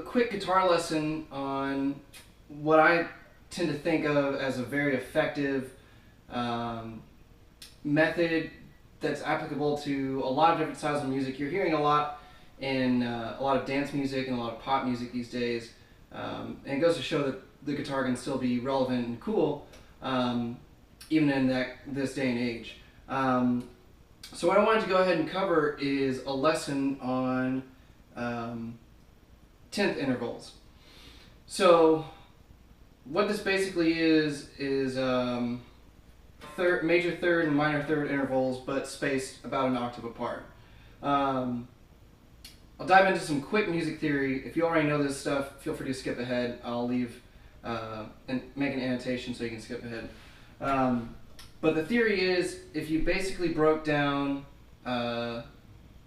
quick guitar lesson on what I tend to think of as a very effective method that's applicable to a lot of different styles of music. You're hearing a lot in a lot of dance music and a lot of pop music these days, and it goes to show that the guitar can still be relevant and cool even in this day and age. So what I wanted to go ahead and cover is a lesson on 10th intervals. So what this basically is major third and minor third intervals, but spaced about an octave apart. I'll dive into some quick music theory. If you already know this stuff, feel free to skip ahead. I'll leave and make an annotation so you can skip ahead. But the theory is, if you basically broke down a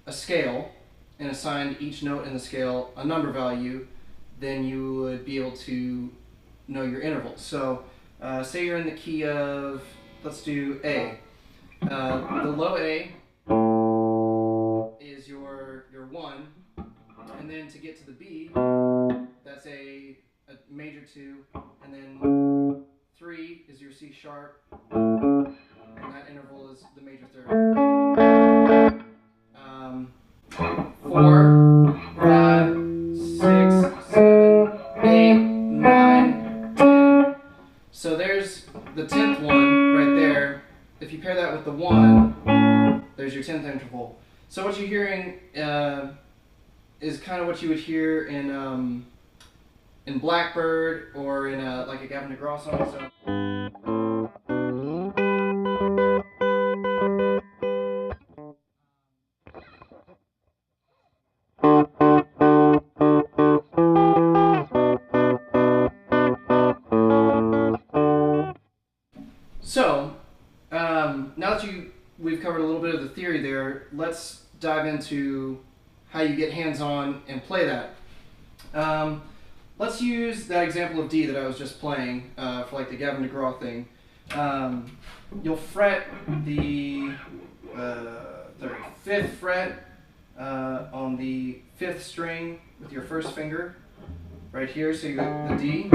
scale and assigned each note in the scale a number value, then you would be able to know your intervals. So say you're in the key of, let's do A. The low A is your 1, and then to get to the B, that's a major 2, and then 3 is your C sharp, and that interval is the major third. 4, 5, 6, 7, 8, 9, 10. So there's the 10th one right there. If you pair that with the 1, there's your 10th interval. So what you're hearing is kind of what you would hear in Blackbird or in like a Gavin DeGraw song. So now that we've covered a little bit of the theory there, let's dive into how you get hands-on and play that. Let's use that example of D that I was just playing for like the Gavin DeGraw thing. You'll fret the 5th fret on the 5th string with your first finger right here, so you got the D.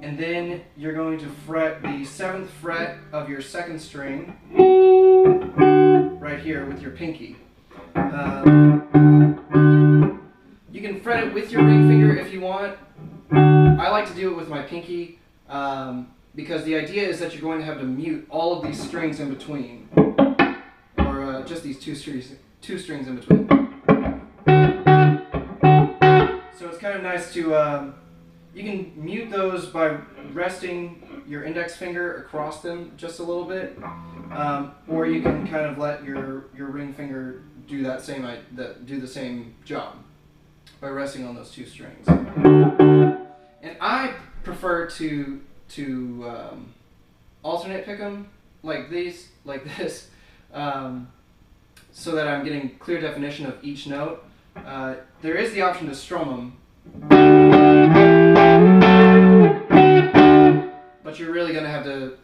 And then you're going to fret the 7th fret of your 2nd string right here with your pinky. You can fret it with your ring finger if you want. I like to do it with my pinky because the idea is that you're going to have to mute all of these strings in between, or just these two strings in between. So it's kind of nice to you can mute those by resting your index finger across them just a little bit, or you can kind of let your ring finger do the same job by resting on those two strings. And I prefer to alternate pick them like this, so that I'm getting clear definition of each note. There is the option to strum them, but you're really going to have to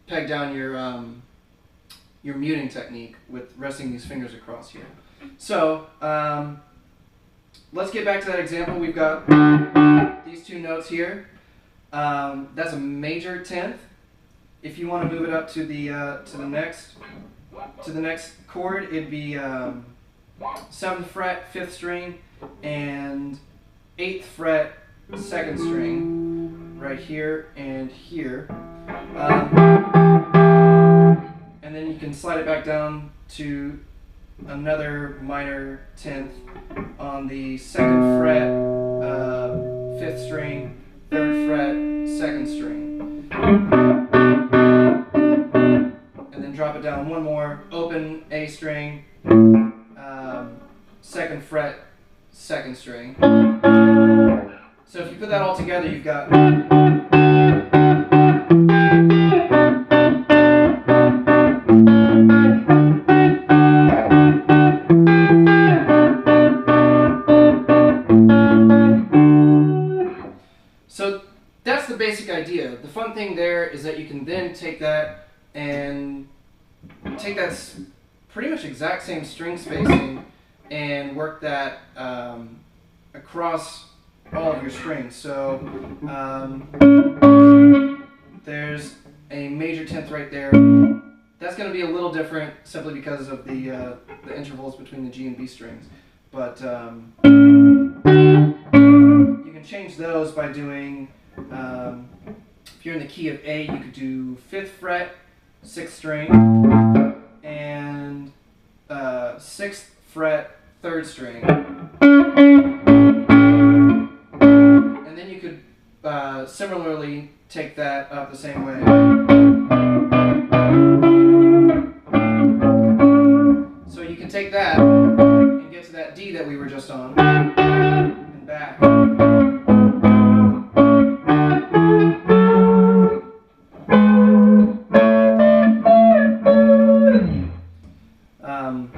peg down your muting technique with resting these fingers across here. So let's get back to that example. We've got these two notes here. That's a major 10th. If you want to move it up to the next chord, it'd be 7th fret, 5th string, and 8th fret, 2nd string, right here and here. And then you can slide it back down to another minor 10th on the 2nd fret, 5th string, 3rd fret, 2nd string. And then drop it down one more, open A string, 2nd fret, 2nd string. So if you put that all together, you've got so that's the basic idea. The fun thing there is that you can then take that pretty much exact same string spacing and work that across all of your strings. So there's a major 10th right there. That's going to be a little different simply because of the intervals between the G and B strings. But you can change those by doing, if you're in the key of A, you could do 5th fret, 6th string, and 6th fret, 3rd string. And then you could similarly take that up the same way. So you can take that and get to that D that we were just on, and back. You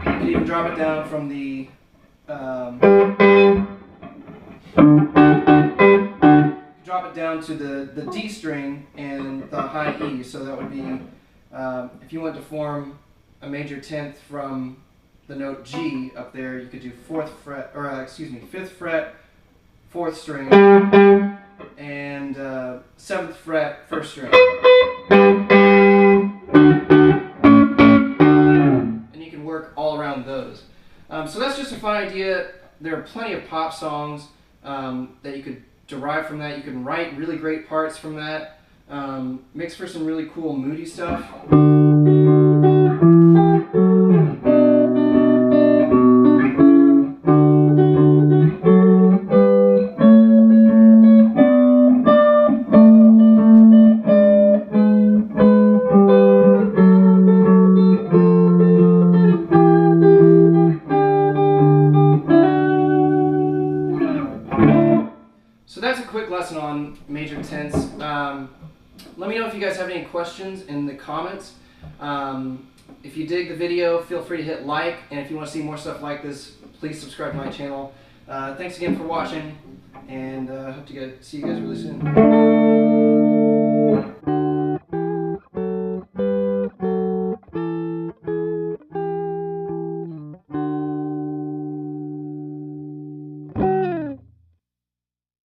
can even drop it down from the drop it down to the D string and the high E. So that would be if you want to form a major 10th from the note G up there, you could do 4th fret, or 5th fret, 4th string, and 7th fret, 1st string. And you can work all around those. So that's just a fun idea. There are plenty of pop songs that you could derive from that. You can write really great parts from that. Mix for some really cool moody stuff. So that's a quick lesson on major 10ths. Let me know if you guys have any questions in the comments. If you dig the video, feel free to hit like, and if you want to see more stuff like this, please subscribe to my channel. Thanks again for watching, and hope to see you guys really soon.